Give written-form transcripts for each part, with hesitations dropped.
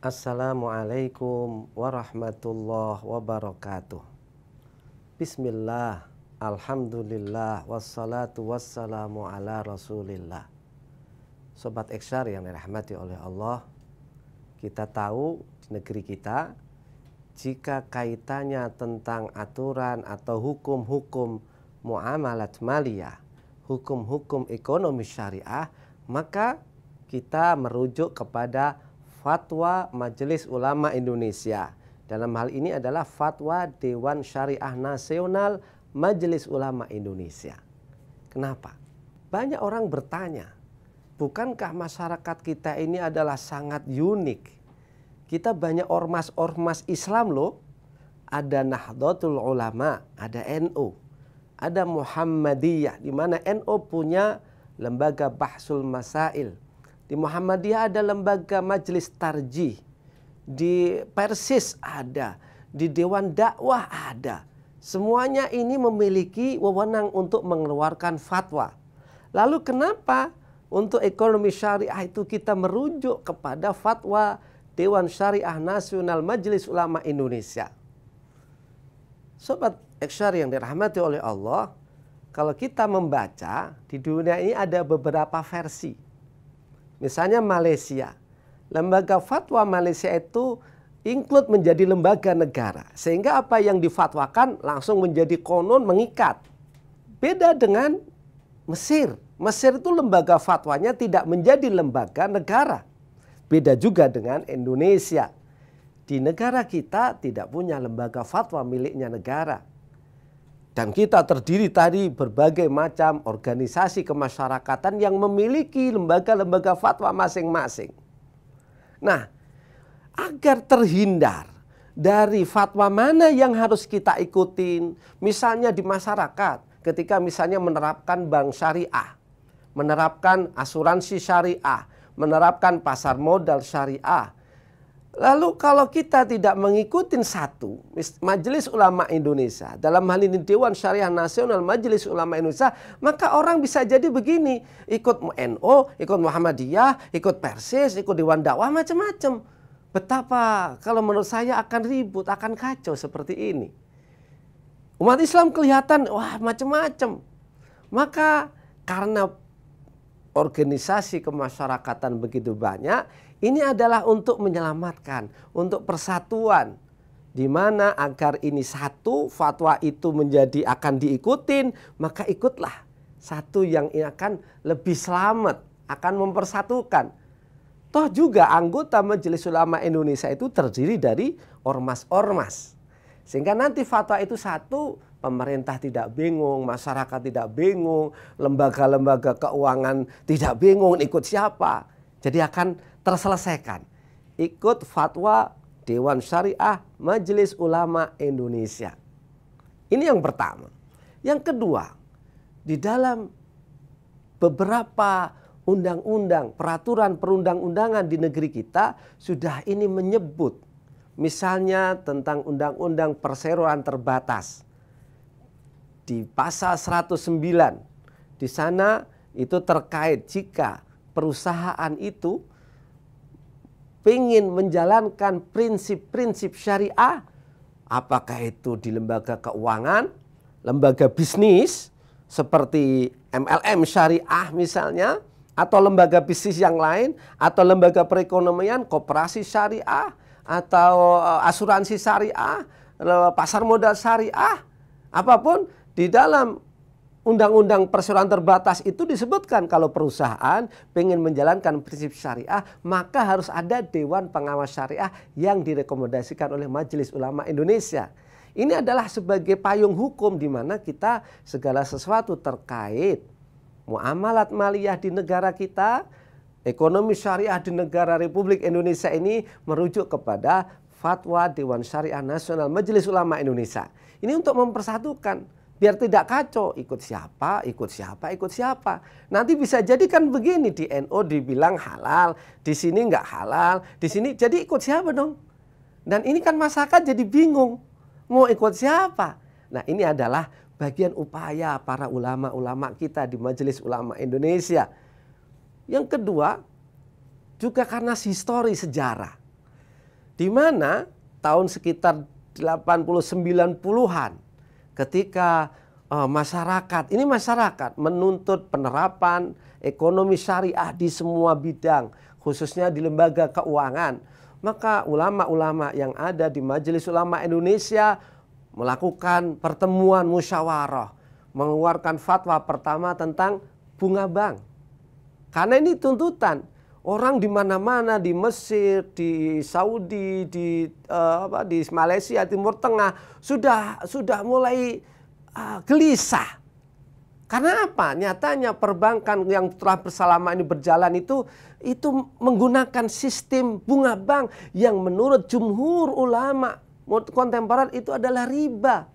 Assalamualaikum warahmatullahi wabarakatuh. Bismillah, alhamdulillah, wassalatu wassalamu ala rasulillah. Sobat Eksyar yang dirahmati oleh Allah, kita tahu di negeri kita, jika kaitannya tentang aturan atau hukum-hukum muamalat maliyah, hukum-hukum ekonomi syariah, maka kita merujuk kepada fatwa Majelis Ulama Indonesia. Dalam hal ini adalah fatwa Dewan Syariah Nasional Majelis Ulama Indonesia. Kenapa? Banyak orang bertanya, bukankah masyarakat kita ini adalah sangat unik? Kita banyak ormas-ormas Islam loh. Ada Nahdlatul Ulama, ada NU, ada Muhammadiyah, di mana NU punya lembaga Bahsul Masail. Di Muhammadiyah ada lembaga Majelis Tarjih. Di Persis ada, di Dewan Dakwah ada. Semuanya ini memiliki wewenang untuk mengeluarkan fatwa. Lalu kenapa untuk ekonomi syariah itu kita merujuk kepada fatwa Dewan Syariah Nasional Majelis Ulama Indonesia? Sobat Eksyar yang dirahmati oleh Allah, kalau kita membaca di dunia ini ada beberapa versi. Misalnya Malaysia. Lembaga fatwa Malaysia itu include menjadi lembaga negara. Sehingga apa yang difatwakan langsung menjadi konon mengikat. Beda dengan Mesir. Mesir itu lembaga fatwanya tidak menjadi lembaga negara. Beda juga dengan Indonesia. Di negara kita tidak punya lembaga fatwa miliknya negara. Dan kita terdiri tadi berbagai macam organisasi kemasyarakatan yang memiliki lembaga-lembaga fatwa masing-masing. Nah, agar terhindar dari fatwa mana yang harus kita ikutin, misalnya di masyarakat, ketika misalnya menerapkan bank syariah, menerapkan asuransi syariah, menerapkan pasar modal syariah. Lalu kalau kita tidak mengikuti satu, Majelis Ulama Indonesia, dalam hal ini Dewan Syariah Nasional Majelis Ulama Indonesia, maka orang bisa jadi begini, ikut NU, ikut Muhammadiyah, ikut Persis, ikut Dewan Dakwah, macam-macam. Betapa kalau menurut saya akan ribut, akan kacau seperti ini. Umat Islam kelihatan, wah macam-macam. Maka karena organisasi kemasyarakatan begitu banyak, ini adalah untuk menyelamatkan, untuk persatuan. Di mana agar ini satu, fatwa itu menjadi akan diikutin, maka ikutlah satu yang akan lebih selamat, akan mempersatukan. Toh juga anggota Majelis Ulama Indonesia itu terdiri dari ormas-ormas. Sehingga nanti fatwa itu satu, pemerintah tidak bingung, masyarakat tidak bingung, lembaga-lembaga keuangan tidak bingung ikut siapa. Jadi akan terselesaikan. Ikut fatwa Dewan Syariah Majelis Ulama Indonesia. Ini yang pertama. Yang kedua, di dalam beberapa undang-undang, peraturan perundang-undangan di negeri kita sudah ini menyebut. Misalnya tentang undang-undang perseroan terbatas. Di pasal 109, di sana itu terkait jika perusahaan itu ingin menjalankan prinsip-prinsip syariah, apakah itu di lembaga keuangan, lembaga bisnis, seperti MLM syariah misalnya, atau lembaga bisnis yang lain, atau lembaga perekonomian, koperasi syariah, atau asuransi syariah, pasar modal syariah, apapun di dalam Undang-Undang Perseroan Terbatas itu disebutkan kalau perusahaan pengen menjalankan prinsip syariah, maka harus ada Dewan Pengawas Syariah yang direkomendasikan oleh Majelis Ulama Indonesia. Ini adalah sebagai payung hukum di mana kita segala sesuatu terkait muamalat maliyah di negara kita, ekonomi syariah di negara Republik Indonesia ini merujuk kepada fatwa Dewan Syariah Nasional Majelis Ulama Indonesia. Ini untuk mempersatukan. Biar tidak kacau, ikut siapa, ikut siapa, ikut siapa. Nanti bisa jadi kan begini, di NU dibilang halal, di sini nggak halal, di sini jadi ikut siapa dong? Dan ini kan masyarakat jadi bingung, mau ikut siapa? Nah ini adalah bagian upaya para ulama-ulama kita di Majelis Ulama Indonesia. Yang kedua, juga karena histori sejarah. Di mana tahun sekitar 80-90-an ketika masyarakat menuntut penerapan ekonomi syariah di semua bidang, khususnya di lembaga keuangan, maka ulama-ulama yang ada di Majelis Ulama Indonesia melakukan pertemuan musyawarah, mengeluarkan fatwa pertama tentang bunga bank. Karena ini tuntutan orang di mana-mana, di Mesir, di Saudi, di Malaysia, Timur Tengah sudah mulai gelisah. Karena apa? Nyatanya perbankan yang telah selama ini berjalan itu menggunakan sistem bunga bank yang menurut jumhur ulama kontemporer itu adalah riba.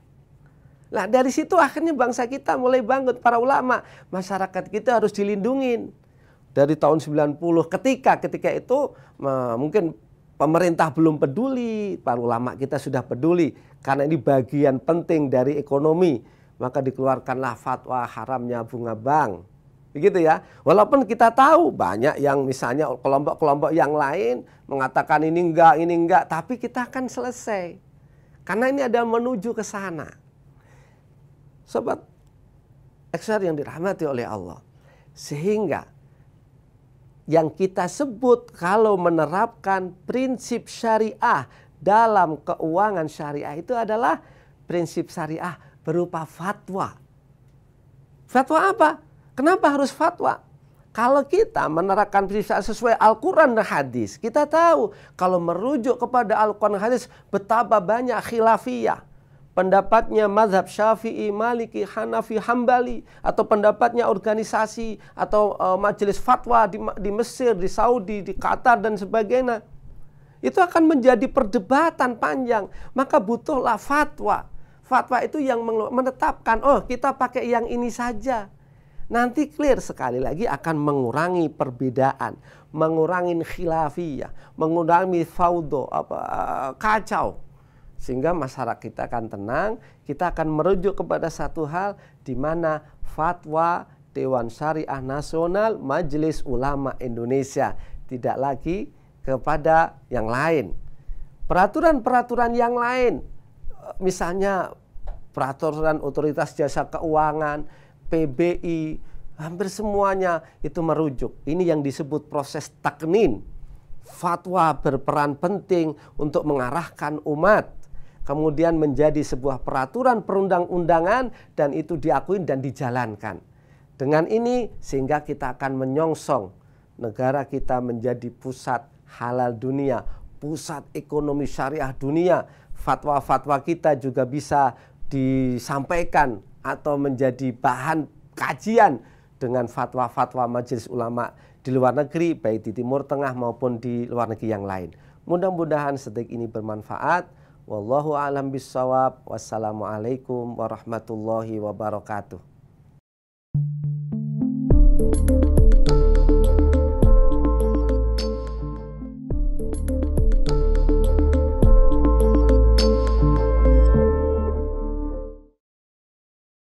Nah, dari situ akhirnya bangsa kita mulai bangkit, para ulama, masyarakat kita harus dilindungin. Dari tahun 90 ketika itu mungkin pemerintah belum peduli, para ulama kita sudah peduli karena ini bagian penting dari ekonomi, maka dikeluarkanlah fatwa haramnya bunga bank. Begitu ya. Walaupun kita tahu banyak yang misalnya kelompok-kelompok yang lain mengatakan ini enggak, tapi kita akan selesai. Karena ini ada menuju ke sana. Sobat XR yang dirahmati oleh Allah. Sehingga yang kita sebut kalau menerapkan prinsip syariah dalam keuangan syariah itu adalah prinsip syariah berupa fatwa. Fatwa apa? Kenapa harus fatwa? Kalau kita menerapkan prinsip sesuai Al-Quran dan hadis, kita tahu kalau merujuk kepada Al-Quran dan hadis betapa banyak khilafiyah. Pendapatnya mazhab Syafi'i, Maliki, Hanafi, Hambali, atau pendapatnya organisasi atau majelis fatwa di Mesir, di Saudi, di Qatar dan sebagainya. Itu akan menjadi perdebatan panjang. Maka butuhlah fatwa. Fatwa itu yang menetapkan, oh kita pakai yang ini saja. Nanti clear, sekali lagi akan mengurangi perbedaan, mengurangi khilafiyah, mengurangi faudo, kacau. Sehingga masyarakat kita akan tenang, kita akan merujuk kepada satu hal di mana fatwa Dewan Syariah Nasional Majelis Ulama Indonesia, tidak lagi kepada yang lain. Peraturan-peraturan yang lain, misalnya peraturan Otoritas Jasa Keuangan, PBI, hampir semuanya itu merujuk. Ini yang disebut proses taknin. Fatwa berperan penting untuk mengarahkan umat, kemudian menjadi sebuah peraturan perundang-undangan dan itu diakui dan dijalankan. Dengan ini sehingga kita akan menyongsong negara kita menjadi pusat halal dunia, pusat ekonomi syariah dunia. Fatwa-fatwa kita juga bisa disampaikan atau menjadi bahan kajian dengan fatwa-fatwa majelis ulama di luar negeri, baik di Timur Tengah maupun di luar negeri yang lain. Mudah-mudahan sedikit ini bermanfaat. Wallahu a'lam bishawab. Wassalamualaikum warahmatullahi wabarakatuh.